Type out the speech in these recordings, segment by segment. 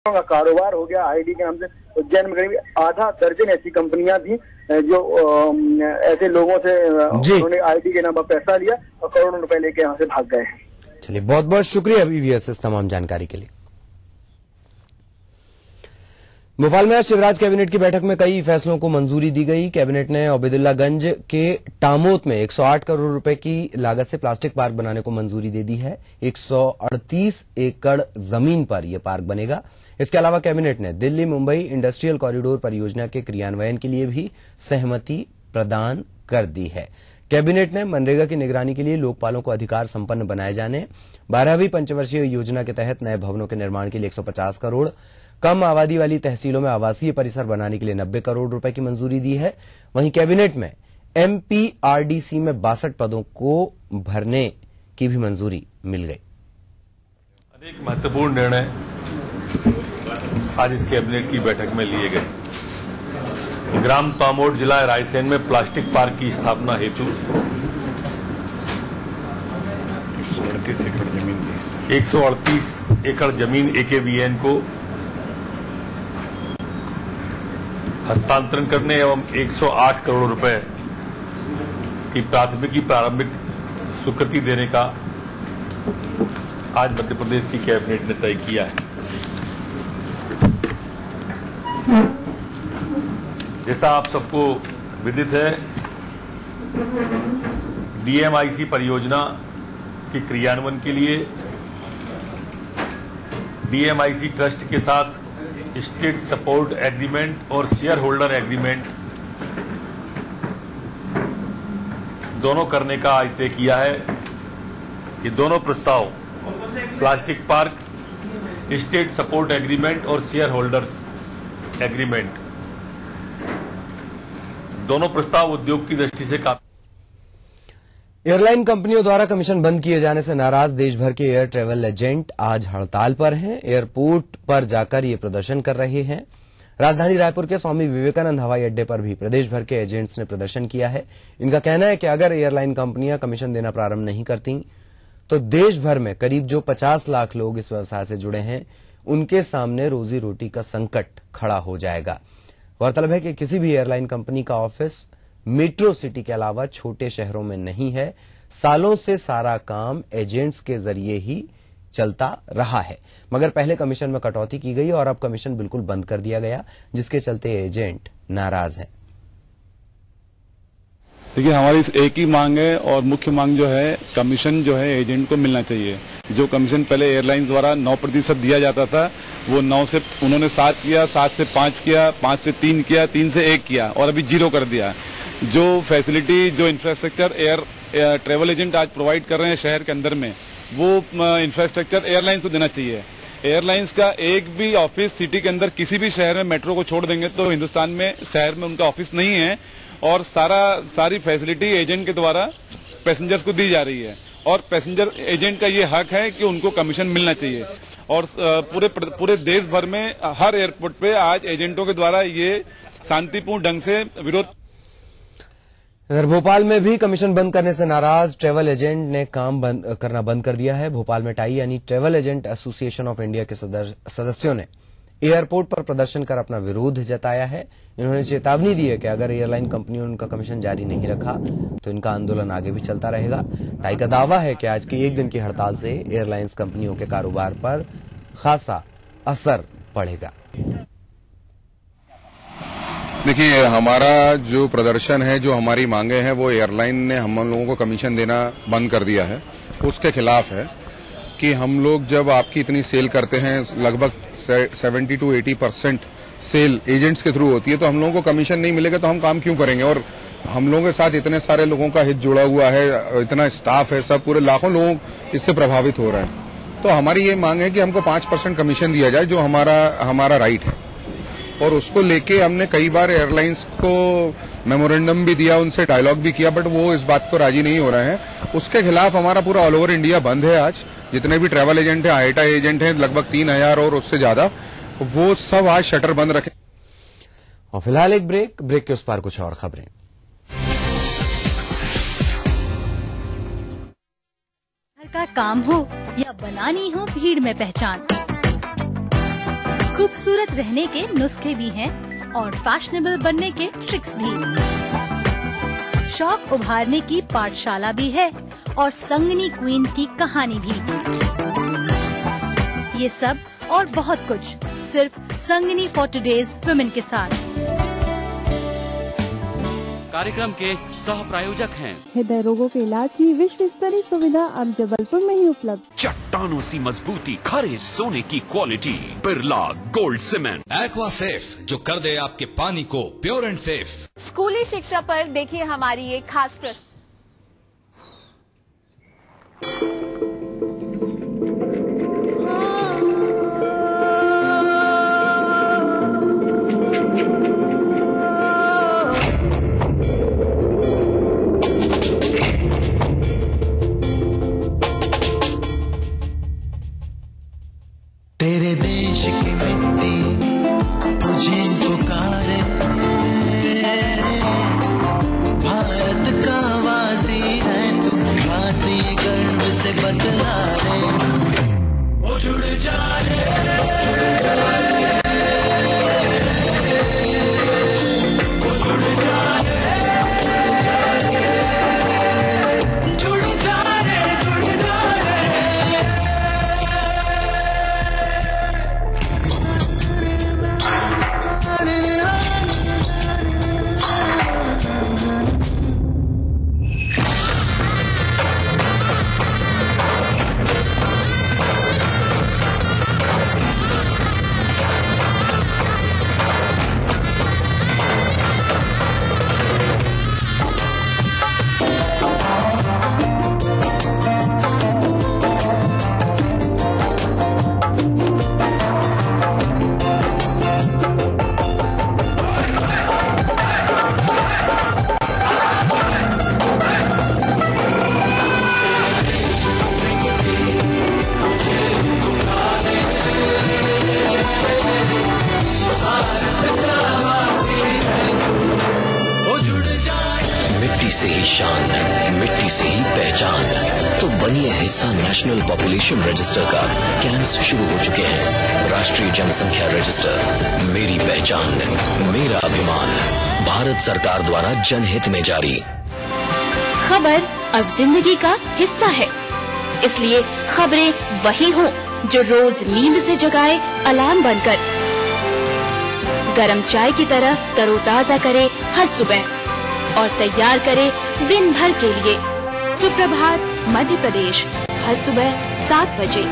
का कारोबार हो गया आईडी के नाम से। उज्जैन में करीब आधा दर्जन ऐसी कंपनियां थी जो ऐसे लोगों से उन्होंने आईडी के नाम पर पैसा लिया और करोड़ों रुपए लेके यहाँ से भाग गए। चलिए, बहुत बहुत शुक्रिया वीवीएस इस तमाम जानकारी के लिए। भोपाल में आज शिवराज कैबिनेट की बैठक में कई फैसलों को मंजूरी दी गई। कैबिनेट ने ओबेदुल्लागंज के टामोत में 108 करोड़ रुपए की लागत से प्लास्टिक पार्क बनाने को मंजूरी दे दी है। 138 एकड़ जमीन पर यह पार्क बनेगा। इसके अलावा कैबिनेट ने दिल्ली मुंबई इंडस्ट्रियल कॉरिडोर परियोजना के क्रियान्वयन के लिए भी सहमति प्रदान कर दी है। कैबिनेट ने मनरेगा की निगरानी के लिए लोकपालों को अधिकार संपन्न बनाए जाने, 12वीं पंचवर्षीय योजना के तहत नए भवनों के निर्माण के लिए 150 करोड़, कम आबादी वाली तहसीलों में आवासीय परिसर बनाने के लिए 90 करोड़ रुपए की मंजूरी दी है। वहीं कैबिनेट में एमपीआरडीसी में 62 पदों को भरने की भी मंजूरी मिल गई। अनेक महत्वपूर्ण निर्णय आज इस कैबिनेट की बैठक में लिए गए। ग्राम तामोट जिला रायसेन में प्लास्टिक पार्क की स्थापना हेतु 138 एकड़ जमीन एकेवीएन को हस्तांतरण करने एवं 108 करोड़ रुपए की प्रारंभिक स्वीकृति देने का आज मध्य प्रदेश की कैबिनेट ने तय किया है। जैसा आप सबको विदित है, डीएमआईसी परियोजना के क्रियान्वयन के लिए डीएमआईसी ट्रस्ट के साथ स्टेट सपोर्ट एग्रीमेंट और शेयर होल्डर एग्रीमेंट दोनों करने का आज तय किया है। ये दोनों प्रस्ताव plastic park, state support agreement और शेयर होल्डर्स एग्रीमेंट, दोनों प्रस्ताव उद्योग की दृष्टि से काफी। एयरलाइन कंपनियों द्वारा कमीशन बंद किए जाने से नाराज देश भर के एयर ट्रेवल एजेंट आज हड़ताल पर हैं। एयरपोर्ट पर जाकर ये प्रदर्शन कर रहे हैं। राजधानी रायपुर के स्वामी विवेकानंद हवाई अड्डे पर भी प्रदेश भर के एजेंट्स ने प्रदर्शन किया है। इनका कहना है कि अगर एयरलाइन कंपनियां कमीशन देना प्रारंभ नहीं करती तो देश भर में करीब जो 50 लाख लोग इस व्यवसाय से जुड़े हैं उनके सामने रोजी रोटी का संकट खड़ा हो जाएगा। गौरतलब है कि किसी भी एयरलाइन कंपनी का ऑफिस मेट्रो सिटी के अलावा छोटे शहरों में नहीं है। सालों से सारा काम एजेंट्स के जरिए ही चलता रहा है, मगर पहले कमीशन में कटौती की गई और अब कमीशन बिल्कुल बंद कर दिया गया, जिसके चलते एजेंट नाराज हैं। देखिए, हमारी एक ही मांग है और मुख्य मांग जो है कमीशन जो है एजेंट को मिलना चाहिए। जो कमीशन पहले एयरलाइंस द्वारा 9% दिया जाता था वो 9 से उन्होंने 7 किया, 7 से 5 किया, 5 से 3 किया, 3 से 1 किया और अभी 0 कर दिया। जो फैसिलिटी, जो इंफ्रास्ट्रक्चर एयर ट्रेवल एजेंट आज प्रोवाइड कर रहे हैं शहर के अंदर में, वो इंफ्रास्ट्रक्चर एयरलाइंस को देना चाहिए। एयरलाइंस का एक भी ऑफिस सिटी के अंदर किसी भी शहर में मेट्रो को छोड़ देंगे तो हिंदुस्तान में शहर में उनका ऑफिस नहीं है और सारी फैसिलिटी एजेंट के द्वारा पैसेंजर्स को दी जा रही है और पैसेंजर एजेंट का ये हक है कि उनको कमीशन मिलना चाहिए। और पूरे देश भर में हर एयरपोर्ट पे आज एजेंटों के द्वारा ये शांतिपूर्ण ढंग से विरोध। इधर भोपाल में भी कमीशन बंद करने से नाराज ट्रेवल एजेंट ने काम करना बंद कर दिया है। भोपाल में टाई यानी travel agent association of India के सदस्यों ने एयरपोर्ट पर प्रदर्शन कर अपना विरोध जताया है। इन्होंने चेतावनी दी है कि अगर एयरलाइन कंपनियों ने उनका कमीशन जारी नहीं रखा तो इनका आंदोलन आगे भी चलता रहेगा। टाई का दावा है कि आज की एक दिन की हड़ताल से एयरलाइंस कंपनियों के कारोबार पर खासा असर पड़ेगा। देखिए, हमारा जो प्रदर्शन है, जो हमारी मांगे हैं, वो एयरलाइन ने हम लोगों को कमीशन देना बंद कर दिया है उसके खिलाफ है कि हम लोग जब आपकी इतनी सेल करते हैं, लगभग 70 to 80% सेल एजेंट्स के थ्रू होती है, तो हम लोगों को कमीशन नहीं मिलेगा तो हम काम क्यों करेंगे। और हम लोगों के साथ इतने सारे लोगों का हित जुड़ा हुआ है, इतना स्टाफ है, सब पूरे लाखों लोग इससे प्रभावित हो रहे हैं। तो हमारी ये मांग है कि हमको 5% कमीशन दिया जाए, जो हमारा राइट है। और उसको लेके हमने कई बार एयरलाइंस को मेमोरेंडम भी दिया, उनसे डायलॉग भी किया, बट वो इस बात को राजी नहीं हो रहे हैं। उसके खिलाफ हमारा पूरा ऑल ओवर इंडिया बंद है। आज जितने भी ट्रैवल एजेंट हैं, आईटा एजेंट हैं, लगभग 3000 और उससे ज्यादा, वो सब आज शटर बंद रखे। और फिलहाल एक ब्रेक के उस पार कुछ और खबरें। घर का काम हो या बनानी हो भीड़ में पहचान, खूबसूरत रहने के नुस्खे भी हैं और फैशनेबल बनने के ट्रिक्स भी। शौक उभारने की पाठशाला भी है और संगनी क्वीन की कहानी भी। ये सब और बहुत कुछ सिर्फ संगनी फॉर टुडेज वुमेन के साथ। कार्यक्रम के सह प्रायोजक हैं हृदय रोगों के इलाज की विश्व स्तरीय सुविधा अब जबलपुर में ही उपलब्ध। चट्टानों सी मजबूती, खरे सोने की quality, Birla gold cement. Aqua safe, जो कर दे आपके पानी को प्योर एंड सेफ। स्कूली शिक्षा पर देखिए हमारी एक खास प्रस्तुति। तेरे देश की मिट्टी तुझे पुकारे, भारत का वासी है तू, भारतीय गर्व से बतला रे, ओ जुड़ जा रे, जुड़ जा रे, ओ जुड़ जा रे, जुड़ जा रे, जुड़ जा रे। मिट्टी से ही शान, मिट्टी से ही पहचान। तो बनिए हिस्सा नेशनल पॉपुलेशन रजिस्टर का। कैंप्स शुरू हो चुके हैं। राष्ट्रीय जनसंख्या रजिस्टर, मेरी पहचान, मेरा अभिमान। भारत सरकार द्वारा जनहित में जारी। खबर अब जिंदगी का हिस्सा है, इसलिए खबरें वही हों जो रोज नींद से जगाए अलार्म बनकर, गरम चाय की तरह तरोताजा करे हर सुबह और तैयार करे दिन भर के लिए। सुप्रभात मध्य प्रदेश, हर सुबह 7 बजे।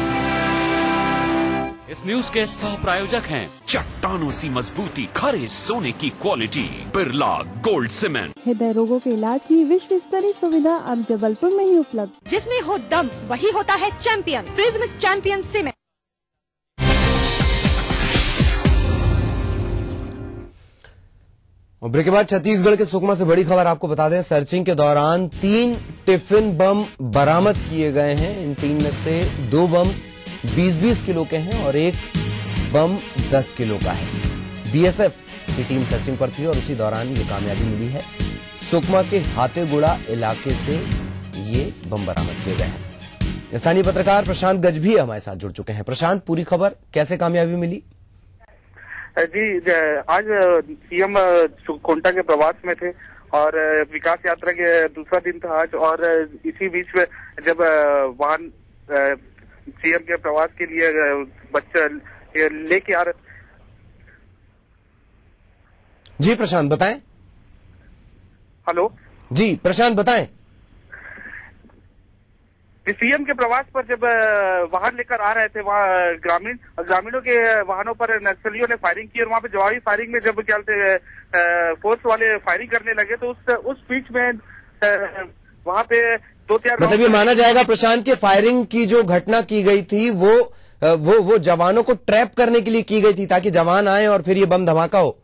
इस न्यूज के सह प्रायोजक हैं चट्टानों सी मजबूती, खरे सोने की क्वालिटी, बिरला गोल्ड सीमेंट। हृदय रोगों के इलाज की विश्व स्तरीय सुविधा अब जबलपुर में ही उपलब्ध। जिसमें हो दम वही होता है चैंपियन। Prism champion cement. और ब्रेक के बाद छत्तीसगढ़ के सुकमा से बड़ी खबर आपको बता दें। सर्चिंग के दौरान 3 टिफिन बम बरामद किए गए हैं। इन 3 में से 2 बम 20-20 किलो के हैं और 1 बम 10 किलो का है। बीएसएफ की टीम सर्चिंग पर थी और उसी दौरान ये कामयाबी मिली है। सुकमा के हाथेगुड़ा इलाके से ये बम बरामद किए गए हैं। स्थानीय पत्रकार प्रशांत गजभी हमारे साथ जुड़ चुके हैं। प्रशांत, पूरी खबर, कैसे कामयाबी मिली? जी, आज सीएम कोंटा के प्रवास में थे और विकास यात्रा के दूसरा दिन था आज। और इसी बीच में जब वाहन सीएम के प्रवास के लिए बच्चा लेके आ रहे। जी प्रशांत बताएं। हेलो जी प्रशांत बताएं। सीएम के प्रवास पर जब वाहन लेकर आ रहे थे, वहाँ ग्रामीणों के वाहनों पर नक्सलियों ने फायरिंग की और वहाँ पे जवाबी फायरिंग में जब क्या फोर्स वाले फायरिंग करने लगे तो उस बीच में वहाँ पे 2-4 मतलब ये माना जाएगा प्रशांत के फायरिंग की जो घटना की गई थी वो जवानों को ट्रैप करने के लिए की गई थी ताकि जवान आए और फिर ये बम धमाका हो।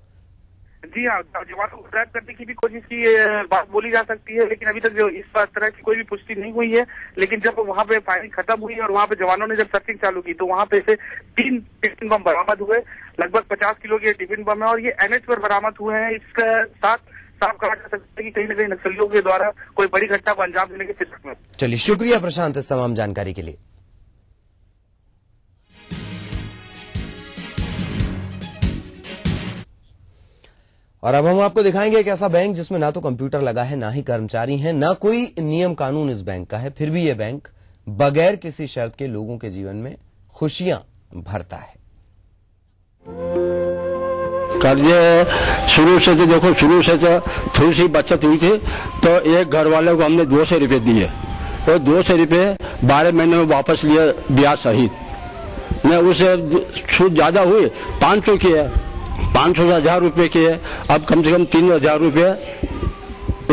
जी हाँ, जवानों को ट्रैप करने की भी कोशिश की बात बोली जा सकती है, लेकिन अभी तक जो इस तरह की कोई भी पुष्टि नहीं हुई है। लेकिन जब वहाँ पे फायरिंग खत्म हुई और वहाँ पे जवानों ने जब सर्चिंग चालू की तो वहाँ पे से 3 टिफिन बम बरामद हुए। लगभग 50 किलो के टिफिन बम है और ये एनएच पर बरामद हुए हैं। इसका साफ कहा जा सकता है कि कहीं न कहीं नक्सलियों के द्वारा कोई बड़ी घटना को अंजाम देने के फिक्र में। चलिए, शुक्रिया प्रशांत इस तमाम जानकारी के लिए। और अब हम आपको दिखाएंगे एक ऐसा बैंक जिसमें ना तो कंप्यूटर लगा है, ना ही कर्मचारी हैं, ना कोई नियम कानून इस बैंक का है, फिर भी यह बैंक बगैर किसी शर्त के लोगों के जीवन में खुशियां भरता है। कर्जे शुरू से तो देखो, शुरू से तो थोड़ी सी बचत हुई थी, तो एक घर वाले को हमने 200 रुपये दिए और 200 रुपये 12 महीने में वापस लिए ब्याज सहित। मैं उसे सूद ज्यादा हुई 500 की है, 500 से 1000 रुपये की है। अब कम से कम 3000 रुपये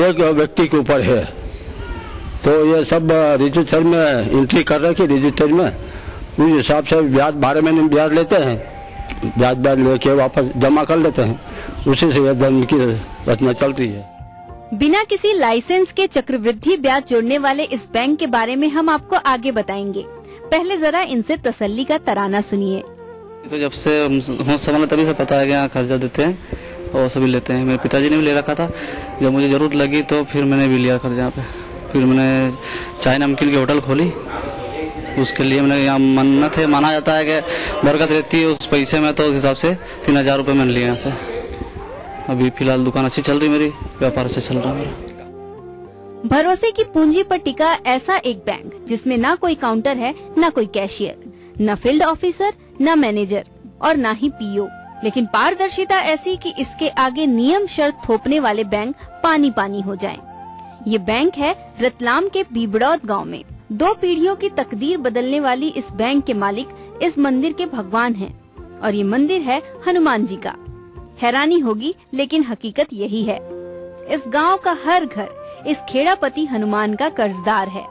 एक व्यक्ति के ऊपर है। तो ये सब रजिस्टर में एंट्री कर रहे कि रजिस्टर में उस हिसाब से ब्याज 12 महीने में ब्याज लेते हैं, ब्याज लेके वापस जमा कर लेते हैं। उसी से धन की रचना चल रही है। बिना किसी लाइसेंस के चक्रवृद्धि ब्याज जोड़ने वाले इस बैंक के बारे में हम आपको आगे बताएंगे। पहले जरा इनसे तसल्ली का तराना सुनिए। तो जब से होश संभाला तभी से पता है कि यहाँ कर्जा देते हैं और सभी लेते हैं। मेरे पिताजी ने भी ले रखा था, जब मुझे जरूरत लगी तो फिर मैंने भी लिया कर्जा पे। फिर मैंने चाय नमकीन की होटल खोली, उसके लिए मैंने यहाँ मन्नत है, माना जाता है कि बरकत रहती है उस पैसे में, तो उस हिसाब से 3000 रुपये मैंने लिए यहाँ से। अभी फिलहाल दुकान अच्छी चल रही, मेरी व्यापार अच्छे चल रहा है मेरा। भरोसे की पूंजी पर टिका ऐसा एक बैंक जिसमें ना कोई काउंटर है, ना कोई कैशियर, न फील्ड ऑफिसर, न मैनेजर और न ही पीओ, लेकिन पारदर्शिता ऐसी कि इसके आगे नियम शर्त थोपने वाले बैंक पानी पानी हो जाएं। ये बैंक है रतलाम के बीबड़ौद गांव में। 2 पीढ़ियों की तकदीर बदलने वाली इस बैंक के मालिक इस मंदिर के भगवान हैं और ये मंदिर है हनुमान जी का। हैरानी होगी लेकिन हकीकत यही है। इस गांव का हर घर इस खेड़ापति हनुमान का कर्जदार है।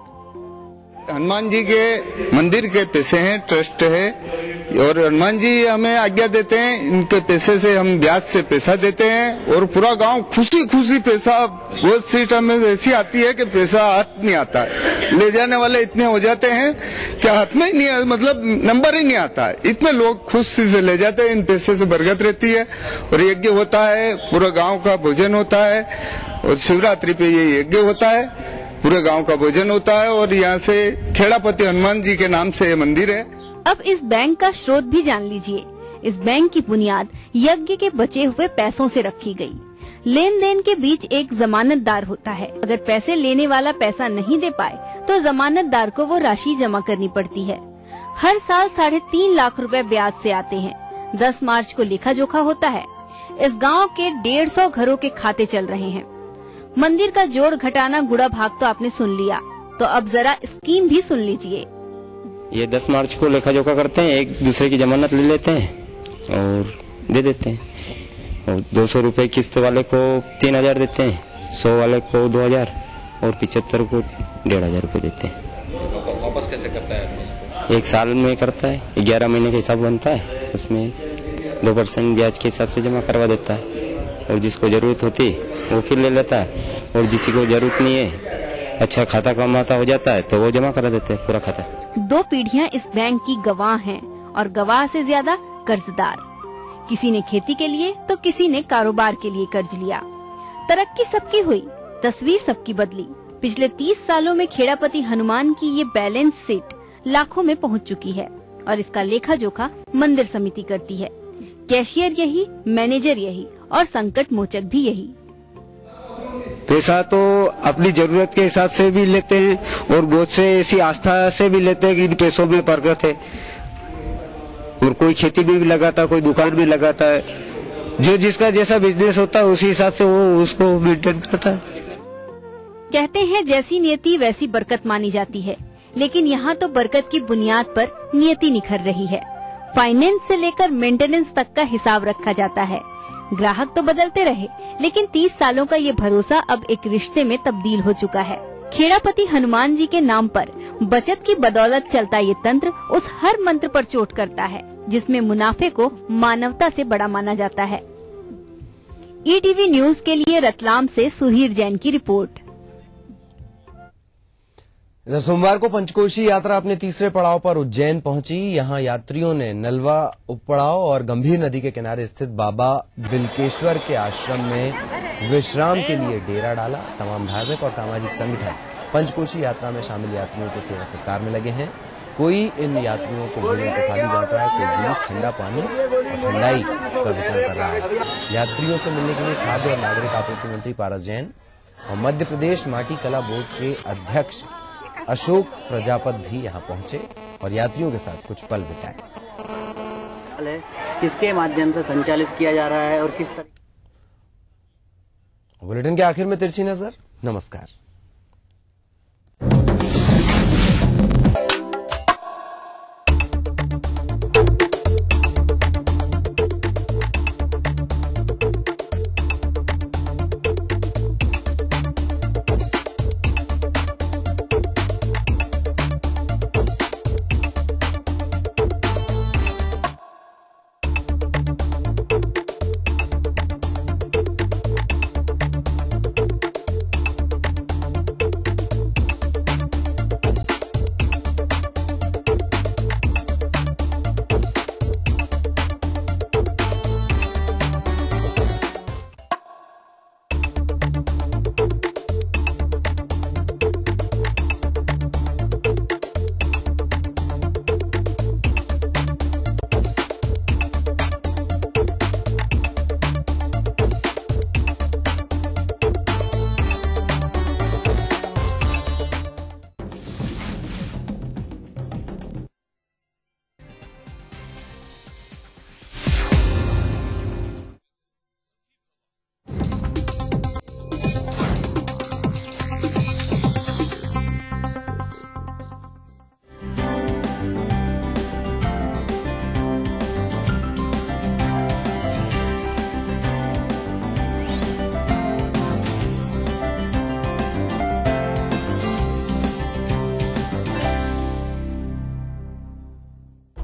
हनुमान जी के मंदिर के पैसे हैं, ट्रस्ट है, और हनुमान जी हमें आज्ञा देते हैं, इनके पैसे से हम ब्याज से पैसा देते हैं और पूरा गांव खुशी खुशी पैसा, वो सिस्टम में ऐसी आती है कि पैसा हाथ नहीं आता है। ले जाने वाले इतने हो जाते हैं कि हाथ में ही नहीं, मतलब नंबर ही नहीं आता है। इतने लोग खुशी से ले जाते हैं, इन पैसे से बरकत रहती है और यज्ञ होता है, पूरा गाँव का भोजन होता है और शिवरात्रि पे ये यज्ञ होता है, पूरे गांव का भोजन होता है। और यहाँ से खेड़ापति हनुमान जी के नाम से ये मंदिर है। अब इस बैंक का स्रोत भी जान लीजिए। इस बैंक की बुनियाद यज्ञ के बचे हुए पैसों से रखी गई। लेन देन के बीच एक जमानतदार होता है। अगर पैसे लेने वाला पैसा नहीं दे पाए तो जमानतदार को वो राशि जमा करनी पड़ती है। हर साल 3.5 लाख रुपए ब्याज से आते हैं। 10 मार्च को लेखा जोखा होता है। इस गाँव के 150 घरों के खाते चल रहे हैं। मंदिर का जोड़ घटाना गुड़ा भाग तो आपने सुन लिया, तो अब जरा स्कीम भी सुन लीजिए। ये 10 मार्च को लेखा जोखा करते हैं, एक दूसरे की जमानत ले लेते हैं और दे देते हैं। और 200 रुपए किस्त वाले को 3000 देते हैं, 100 वाले को 2000 और 75 को 1500 रुपए देते हैं। वापस कैसे करता है? एक साल में करता है, 11 महीने का हिसाब बनता है, उसमें 2% ब्याज के हिसाब से जमा करवा देता है। और जिसको जरूरत होती वो फिर ले लेता है और जिसी को जरूरत नहीं है, अच्छा खाता कमाता हो जाता है तो वो जमा करा देते हैं पूरा खाता। 2 पीढ़ियां इस बैंक की गवाह हैं और गवाह से ज्यादा कर्जदार। किसी ने खेती के लिए तो किसी ने कारोबार के लिए कर्ज लिया। तरक्की सबकी हुई, तस्वीर सबकी बदली। पिछले 30 सालों में खेड़ापति हनुमान की ये बैलेंस शीट लाखों में पहुंच चुकी है और इसका लेखा जोखा मंदिर समिति करती है। कैशियर यही, मैनेजर यही और संकट मोचक भी यही। पैसा तो अपनी जरूरत के हिसाब से भी लेते हैं और बहुत से ऐसी आस्था से भी लेते हैं कि इन पैसों में बरकत है। और कोई खेती भी लगाता है, कोई दुकान भी लगाता है। जो जिसका जैसा बिजनेस होता है उसी हिसाब से वो उसको मेंटेन करता है। कहते हैं जैसी नियति वैसी बरकत मानी जाती है, लेकिन यहाँ तो बरकत की बुनियाद पर नियति निखर रही है। फाइनेंस से लेकर मेंटेनेंस तक का हिसाब रखा जाता है। ग्राहक तो बदलते रहे, लेकिन 30 सालों का ये भरोसा अब एक रिश्ते में तब्दील हो चुका है। खेड़ापति हनुमान जी के नाम पर बचत की बदौलत चलता ये तंत्र उस हर मंत्र पर चोट करता है जिसमें मुनाफे को मानवता से बड़ा माना जाता है। ईटीवी न्यूज के लिए रतलाम से सुधीर जैन की रिपोर्ट। सोमवार को पंचकोशी यात्रा अपने तीसरे पड़ाव पर उज्जैन पहुंची। यहां यात्रियों ने नलवा उपपड़ाव और गंभीर नदी के किनारे स्थित बाबा बिलकेश्वर के आश्रम में विश्राम के लिए डेरा डाला। तमाम धार्मिक और सामाजिक संगठन पंचकोशी यात्रा में शामिल यात्रियों के सेवा सत्कार में लगे हैं। कोई इन यात्रियों को भोजन प्रसादी बांट रहा है, कोई जूस, ठंडा पानी और ठंडाई का वितरण कर रहा है। यात्रियों से मिलने के लिए खाद्य और नागरिक आपूर्ति मंत्री पारस जैन और मध्य प्रदेश माटी कला बोर्ड के अध्यक्ष अशोक प्रजापत भी यहां पहुंचे और यात्रियों के साथ कुछ पल बिताए। किसके माध्यम से संचालित किया जा रहा है और किस तरह। बुलेटिन के आखिर में तिरछी नजर। नमस्कार।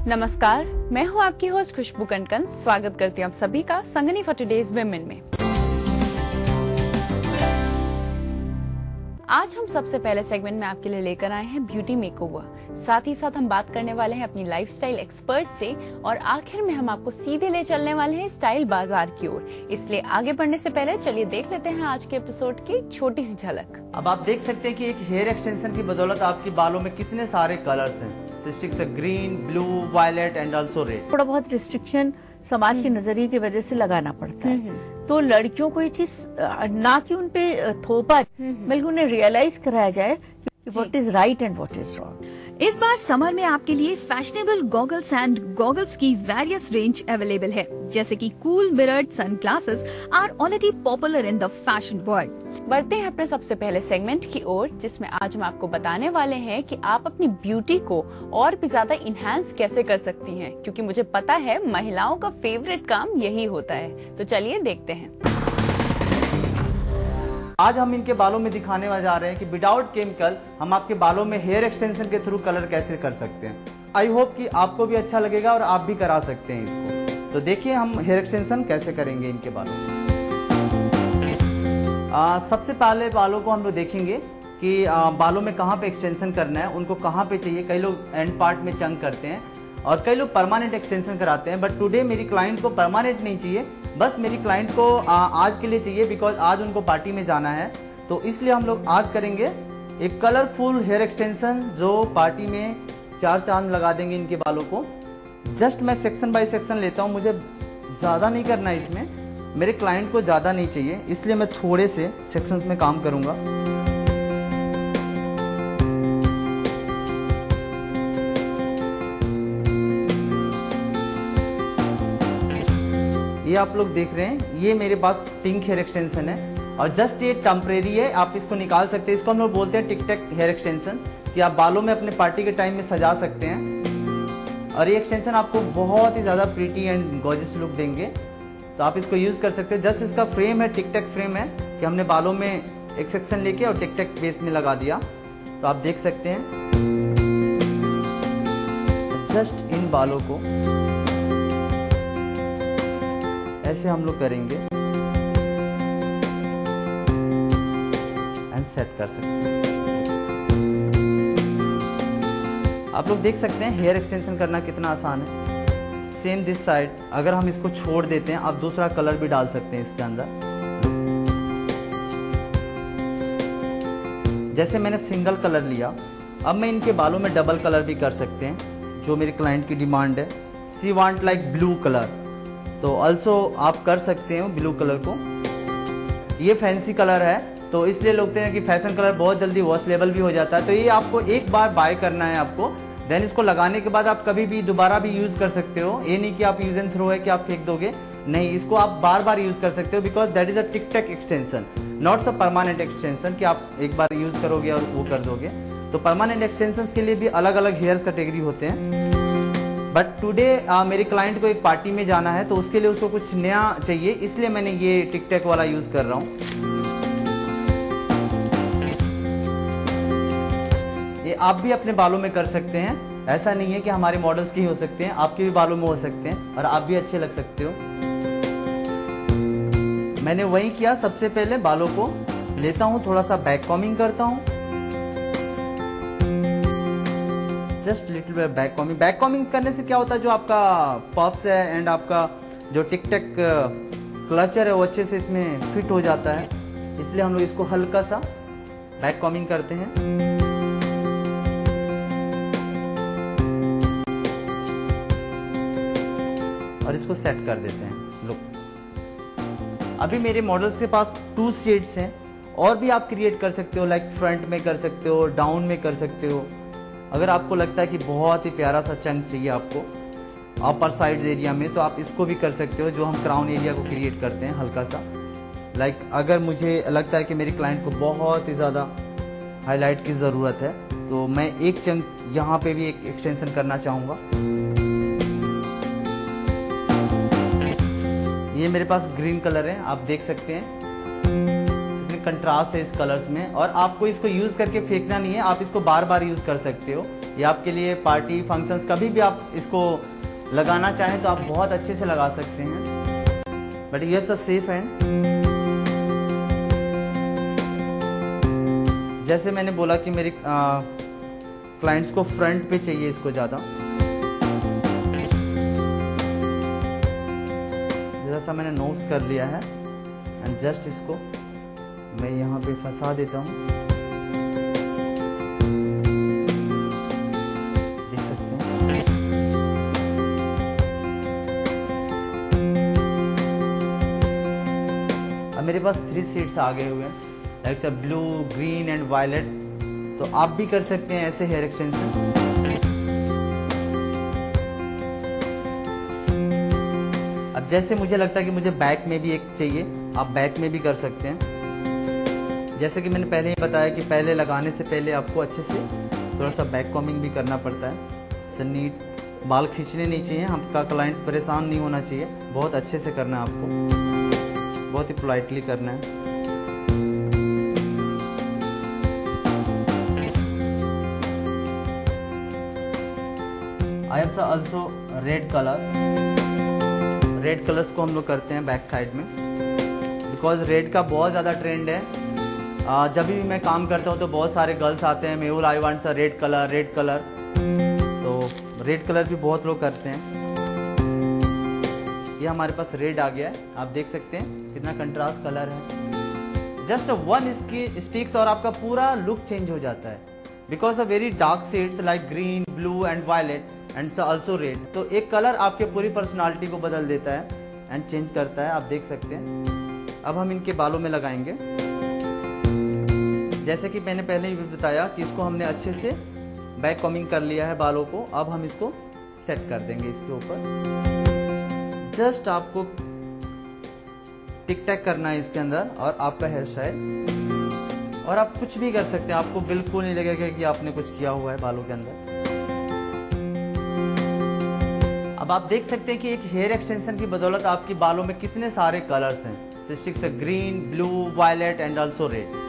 नमस्कार, मैं हूं आपकी होस्ट खुशबू कनकन। स्वागत करती हूं आप सभी का संगनी फॉर टुडेज विमेन में। आज हम सबसे पहले सेगमेंट में आपके लिए लेकर आए हैं ब्यूटी मेकओवर। साथ ही साथ हम बात करने वाले हैं अपनी लाइफस्टाइल एक्सपर्ट से और आखिर में हम आपको सीधे ले चलने वाले हैं स्टाइल बाजार की ओर। इसलिए आगे बढ़ने से पहले चलिए देख लेते हैं आज के एपिसोड की छोटी सी झलक। अब आप देख सकते हैं कि एक हेयर एक्सटेंशन की बदौलत आपके बालों में कितने सारे कलर्स हैं। सिस्टिक से green, blue, violet and also red. थोड़ा बहुत रिस्ट्रिक्शन समाज के नजरिए की वजह से लगाना पड़ता है। तो लड़कियों को ये चीज ना कि उन पे थोपा, बल्कि उन्हें रियलाइज कराया जाए what is right and what is wrong. इस बार समर में आपके लिए फैशनेबल गॉगल्स एंड गॉगल्स की वेरियस रेंज अवेलेबल है, जैसे कि cool mirrored sunglasses are already popular in the fashion world. बढ़ते हैं अपने सबसे पहले सेगमेंट की ओर, जिसमें आज हम आपको बताने वाले हैं कि आप अपनी ब्यूटी को और भी ज्यादा इनहैंस कैसे कर सकती हैं, क्योंकि मुझे पता है महिलाओं का फेवरेट काम यही होता है। तो चलिए देखते हैं। आज हम इनके बालों में दिखाने जा रहे हैं कि विदाउट केमिकल हम आपके बालों में हेयर एक्सटेंशन के थ्रू कलर कैसे कर सकते हैं। आई होप कि आपको भी अच्छा लगेगा और आप भी करा सकते हैं इसको। तो देखिए हम हेयर एक्सटेंशन कैसे करेंगे इनके बालों में। सबसे पहले बालों को हम लोग देखेंगे कि बालों में कहाँ पे एक्सटेंशन करना है, उनको कहाँ पे चाहिए। कई लोग एंड पार्ट में चंक करते हैं और कई लोग परमानेंट एक्सटेंशन कराते हैं। बट टुडे मेरी क्लाइंट को परमानेंट नहीं चाहिए, बस मेरी क्लाइंट को आज के लिए चाहिए, बिकॉज आज उनको पार्टी में जाना है। तो इसलिए हम लोग आज करेंगे एक कलरफुल हेयर एक्सटेंशन जो पार्टी में चार चांद लगा देंगे इनके बालों को। जस्ट मैं सेक्शन बाय सेक्शन लेता हूँ, मुझे ज़्यादा नहीं करना है इसमें, मेरे क्लाइंट को ज़्यादा नहीं चाहिए, इसलिए मैं थोड़े से सेक्शंस में काम करूँगा। ये आप लोग देख रहे हैं, ये मेरे पास पिंक हेयर एक्सटेंशन है और जस्ट ये टेम्परेरी है, आप इसको निकाल सकते हैं। इसको हम लोग बोलते हैं टिक टैक हेयर एक्सटेंशन, कि आप बालों में अपने पार्टी के टाइम में सजा सकते हैं। और ये एक्सटेंशन आपको बहुत ही ज़्यादा प्रीटी एंड गॉर्जियस लुक देंगे, तो आप इसको यूज़ कर सकते हैं। जस्ट इसका फ्रेम है, टिक टैक फ्रेम है, कि हमने बालों में एक सेक्शन लेके और टिक टैक बेस में लगा दिया। तो आप देख सकते हैं जस्ट इन बालों को ऐसे हम लोग करेंगे एंड सेट कर सकते हैं। आप लोग देख सकते हैं हेयर एक्सटेंशन करना कितना आसान है। सेम दिस साइड, अगर हम इसको छोड़ देते हैं, आप दूसरा कलर भी डाल सकते हैं इसके अंदर। जैसे मैंने सिंगल कलर लिया, अब मैं इनके बालों में डबल कलर भी कर सकते हैं, जो मेरी क्लाइंट की डिमांड है। She want like blue colour, तो ऑल्सो आप कर सकते हो ब्लू कलर को। ये फैंसी कलर है तो इसलिए लोग कहते हैं कि फैशन कलर बहुत जल्दी वॉशेबल भी हो जाता है, तो ये आपको एक बार बाय करना है आपको, देन इसको लगाने के बाद आप कभी भी दोबारा भी यूज कर सकते हो। ये नहीं कि आप यूज एंड थ्रो है कि आप फेंक दोगे, नहीं, इसको आप बार बार यूज कर सकते हो because that is a tic tac extension, not a permanent extension कि आप एक बार यूज करोगे और वो कर दोगे। तो परमानेंट एक्सटेंशन के लिए भी अलग अलग हेयर कैटेगरी होते हैं। बट टुडे मेरे क्लाइंट को एक पार्टी में जाना है तो उसके लिए उसको कुछ नया चाहिए, इसलिए मैंने ये टिक टैक वाला यूज कर रहा हूँ। ये आप भी अपने बालों में कर सकते हैं, ऐसा नहीं है कि हमारे मॉडल्स के ही हो सकते हैं, आपके भी बालों में हो सकते हैं और आप भी अच्छे लग सकते हो। मैंने वही किया, सबसे पहले बालों को लेता हूं, थोड़ा सा बैक कॉमिंग करता हूं, just little bit back combing. Back combing करने से क्या होता है, जो आपका पफ्स है एंड आपका जो टिक टैक क्लचर है वो अच्छे से इसमें फिट हो जाता है, इसलिए हम लोग इसको हल्का सा बैक कॉमिंग करते हैं। और इसको सेट कर देते हैं। लुक, अभी मेरे मॉडल्स के पास 2 शेड्स हैं, और भी आप क्रिएट कर सकते हो, लाइक फ्रंट में कर सकते हो, डाउन में कर सकते हो। अगर आपको लगता है कि बहुत ही प्यारा सा चंक चाहिए आपको अपर साइड एरिया में, तो आप इसको भी कर सकते हो, जो हम क्राउन एरिया को क्रिएट करते हैं हल्का सा। लाइक अगर मुझे लगता है कि मेरे क्लाइंट को बहुत ही ज़्यादा हाईलाइट की ज़रूरत है, तो मैं एक चंक यहाँ पे भी एक एक्सटेंशन करना चाहूँगा। ये मेरे पास ग्रीन कलर है, आप देख सकते हैं कितने कंट्रास्ट है इस कलर्स में, और आपको इसको यूज करके फेंकना नहीं है, आप इसको बार बार यूज कर सकते हो। ये आपके लिए पार्टी फंक्शंस कभी भी आप इसको लगाना चाहें तो आप बहुत अच्छे से लगा सकते हैं, बट ये सब सेफ है। जैसे मैंने बोला कि मेरे क्लाइंट्स को फ्रंट पे चाहिए इसको ज्यादा, जैसा मैंने नोट्स कर लिया है एंड जस्ट इसको मैं यहाँ पे फंसा देता हूँ, देख सकते हैं। अब मेरे पास 3 शेड्स आ गए हुए हैं, like blue, green and violet, तो आप भी कर सकते हैं ऐसे हेयर एक्सटेंशन। अब जैसे मुझे लगता है कि मुझे बैक में भी एक चाहिए, आप बैक में भी कर सकते हैं। जैसे कि मैंने पहले ही बताया कि पहले लगाने से पहले आपको अच्छे से थोड़ा सा बैक कॉमिंग भी करना पड़ता है। नीट बाल खींचने नहीं चाहिए, आपका क्लाइंट परेशान नहीं होना चाहिए, बहुत अच्छे से करना है आपको, बहुत ही पोलाइटली करना है। I have also red colour. Red colours को हम लोग करते हैं बैक साइड में, बिकॉज रेड का बहुत ज़्यादा ट्रेंड है। जब भी मैं काम करता हूँ तो बहुत सारे गर्ल्स आते हैं, मेहुल आई वांट सा रेड कलर, रेड कलर, तो रेड कलर भी बहुत लोग करते हैं। ये हमारे पास रेड आ गया है, आप देख सकते हैं कितना कंट्रास्ट कलर है। जस्ट 1 स्टिक्स और आपका पूरा लुक चेंज हो जाता है, because a very dark shades like green, blue and violet and also red, तो एक कलर आपके पूरी पर्सनालिटी को बदल देता है एंड चेंज करता है, आप देख सकते हैं। अब हम इनके बालों में लगाएंगे, जैसे कि मैंने पहले ही बताया कि इसको हमने अच्छे से बैक कॉमिंग कर लिया है बालों को। अब हम इसको सेट कर देंगे इसके ऊपर। जस्ट आपको टिक टैक करना है इसके अंदर और आपका हेयर स्टाइल, और आप कुछ भी कर सकते हैं, आपको बिल्कुल नहीं लगेगा कि आपने कुछ किया हुआ है बालों के अंदर। अब आप देख सकते हैं कि एक हेयर एक्सटेंशन की बदौलत आपके बालों में कितने सारे कलर्स हैं, sticks green, blue, violet and also red.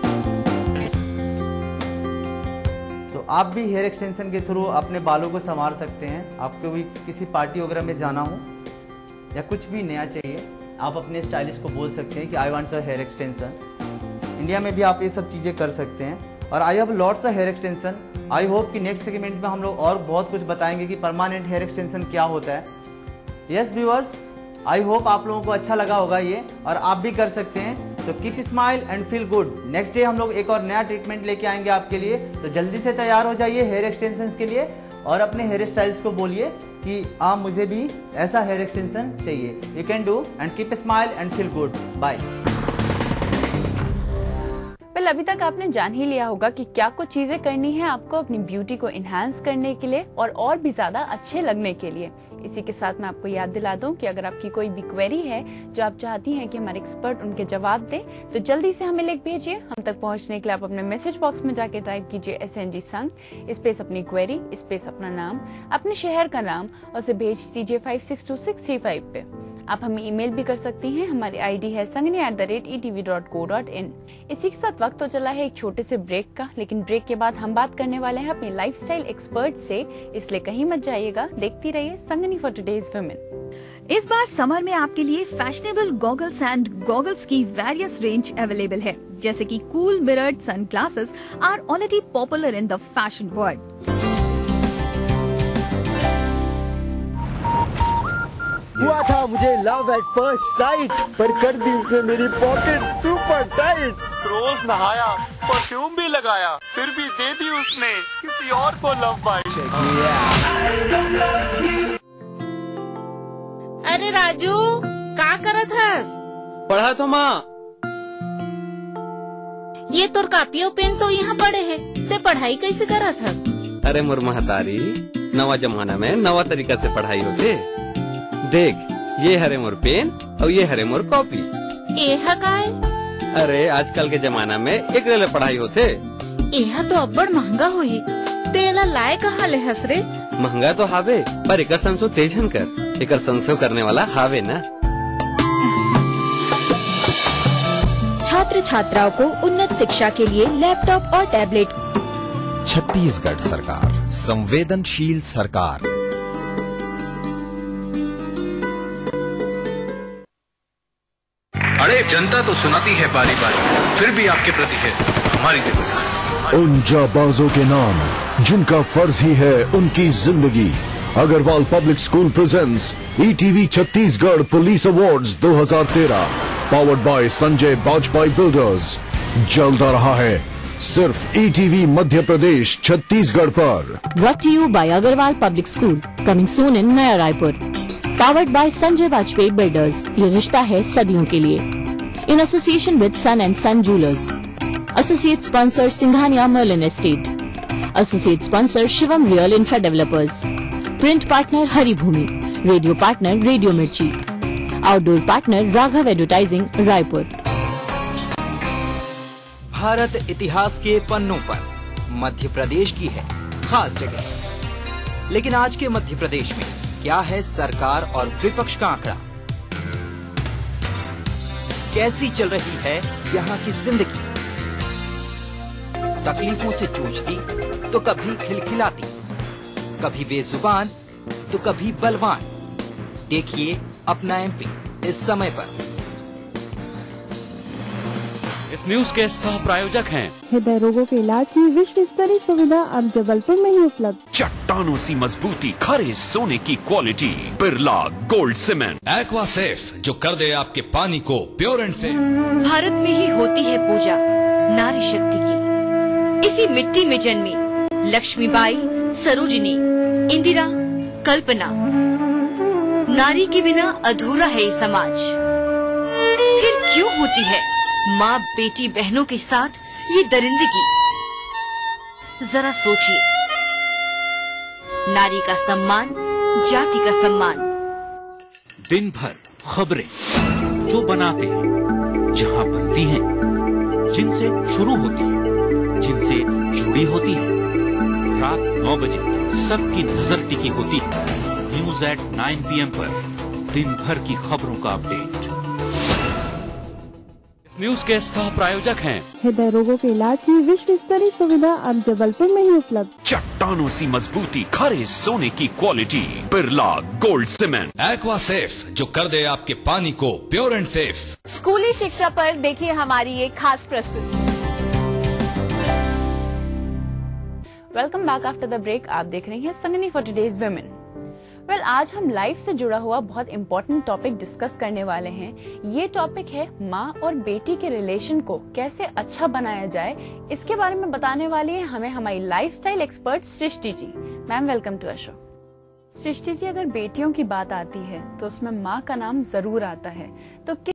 तो आप भी हेयर एक्सटेंशन के थ्रू अपने बालों को संवार सकते हैं। आपको भी किसी पार्टी वगैरह में जाना हो या कुछ भी नया चाहिए, आप अपने स्टाइलिस्ट को बोल सकते हैं कि I want a hair extension. India में भी आप ये सब चीजें कर सकते हैं, और I have lots of hair extension. I hope कि नेक्स्ट सेगमेंट में हम लोग और बहुत कुछ बताएंगे कि परमानेंट हेयर एक्सटेंशन क्या होता है। यस व्यूअर्स, आई होप आप लोगों को अच्छा लगा होगा ये, और आप भी कर सकते हैं। तो keep smile and feel good. Next day हम लोग एक और नया ट्रीटमेंट लेके आएंगे आपके लिए, तो जल्दी से तैयार हो जाइए हेयर एक्सटेंशन के लिए, और अपने हेयर स्टाइल्स को बोलिए कि आप मुझे भी ऐसा हेयर एक्सटेंशन चाहिए। You can do and keep smile and feel good. Bye. Well, अभी तक आपने जान ही लिया होगा कि क्या कुछ चीजें करनी है आपको अपनी ब्यूटी को एनहांस करने के लिए और भी ज्यादा अच्छे लगने के लिए। इसी के साथ मैं आपको याद दिला दूं कि अगर आपकी कोई भी क्वेरी है जो आप चाहती हैं कि हमारे एक्सपर्ट उनके जवाब दें, तो जल्दी से हमें लिख भेजिए। हम तक पहुंचने के लिए आप अपने मैसेज बॉक्स में जाके टाइप कीजिए SNG संघ, स्पेस अपनी क्वेरी, स्पेस अपना नाम, अपने शहर का नाम और उसे भेज दीजिए 562635 पे। आप हमें ईमेल भी कर सकती हैं। हमारी आईडी है sangni@etv.co.in। इसी के साथ वक्त तो चला है एक छोटे से ब्रेक का, लेकिन ब्रेक के बाद हम बात करने वाले हैं अपने लाइफस्टाइल एक्सपर्ट से, इसलिए कहीं मत जाइएगा, देखती रहिए संगनी फॉर टुडेज वुमेन। इस बार समर में आपके लिए फैशनेबल गॉगल्स एंड गॉगल्स की वेरियस रेंज अवेलेबल है, जैसे कि cool mirrored sunglasses are already popular in the fashion world. हुआ था मुझे लव एट फर्स्ट साइट, पर कर दी उसने मेरी पॉकेट सुपर टाइट। रोज नहाया, परफ्यूम भी लगाया, फिर भी दे दी उसने किसी और को लव बाइट। अरे राजू, का करत हस? पढ़ा तो माँ। ये तोर कापियों पेन तो यहाँ पड़े है, ते पढ़ाई कैसे करत हस? अरे मोर महतारी, नवा जमाना में नवा तरीका से पढ़ाई होते। देख, ये हरे मोर पेन और ये हरे मोर कॉपी। एहा काय? अरे आजकल के जमाना में एक ले पढ़ाई होते। एहा तो अब्बड़ महंगा होही, तेला लाए कहाँ ले हस रे? महंगा तो हावे, पर एकर संसो तेजन कर, एकर संसो करने वाला हावे ना। छात्र छात्राओं को उन्नत शिक्षा के लिए लैपटॉप और टैबलेट। छत्तीसगढ़ सरकार, संवेदनशील सरकार। अरे जनता तो सुनाती है बारी बारी, फिर भी आपके प्रति है हमारी जिम्मेदारी। उन जाबाजों के नाम जिनका फर्ज ही है उनकी जिंदगी। Agrawal public school presents ETV Chhattisgarh police awards 2013, powered by Sanjay Bajpayee builders. जल्द आ रहा है सिर्फ ETV मध्य प्रदेश छत्तीसगढ़ पर। Brought to you by Agarwal public school, coming soon in Naya Raipur. Powered by Sanjay Bajpayee builders, ये रिश्ता है सदियों के लिए। In association with son and son jewellers. Associate sponsor Singhania Merlin estate. Associate sponsor Shivam real infra developers. Print partner Haribhoomi. Radio partner radio Mirchi. Outdoor partner Raghav advertising Raipur. Bharat इतिहास के पन्नों पर मध्य प्रदेश की है खास जगह, लेकिन आज के मध्य प्रदेश में क्या है सरकार और विपक्ष का आंकड़ा? कैसी चल रही है यहाँ की जिंदगी? तकलीफों से जूझती तो कभी खिलखिलाती, कभी बेजुबान तो कभी बलवान। देखिए अपना MP इस समय पर। इस न्यूज के सह प्रायोजक हैं हृदय रोगों के इलाज की विश्व स्तरीय सुविधा अब जबलपुर में ही उपलब्ध। चट्टानों सी मजबूती, खरे सोने की quality, Birla gold cement. Aqua safe, जो कर दे आपके पानी को प्योर एंड सेफ। भारत में ही होती है पूजा नारी शक्ति की। इसी मिट्टी में जन्मी लक्ष्मीबाई, सरोजिनी, इंदिरा, कल्पना। नारी के बिना अधूरा है ये समाज। फिर क्यों होती है माँ बेटी बहनों के साथ ये दरिंदगी? जरा सोचिए। नारी का सम्मान, जाति का सम्मान। दिन भर खबरें जो बनाते हैं, जहाँ बनती हैं, जिनसे शुरू होती है, जिनसे जुड़ी होती है। रात 9 बजे सबकी नजर टिकी होती है न्यूज एट 9 PM पर। दिन भर की खबरों का अपडेट। न्यूज के सह प्रायोजक हैं हृदय रोगों के इलाज की विश्व स्तरीय सुविधा अब जबलपुर में ही उपलब्ध। चट्टानों सी मजबूती, खरे सोने की quality, Birla gold cement. Aqua safe, जो कर दे आपके पानी को प्योर एंड सेफ। स्कूली शिक्षा पर देखिए हमारी ये खास प्रस्तुति। Welcome back after the break. आप देख रही हैं Sangini for today's women. Well, आज हम लाइफ से जुड़ा हुआ बहुत इंपॉर्टेंट टॉपिक डिस्कस करने वाले हैं। ये टॉपिक है माँ और बेटी के रिलेशन को कैसे अच्छा बनाया जाए। इसके बारे में बताने वाली है हमें हमारी lifestyle expert Srishti ji. Ma'am, welcome to our show. Srishti ji, अगर बेटियों की बात आती है तो उसमें माँ का नाम जरूर आता है, तो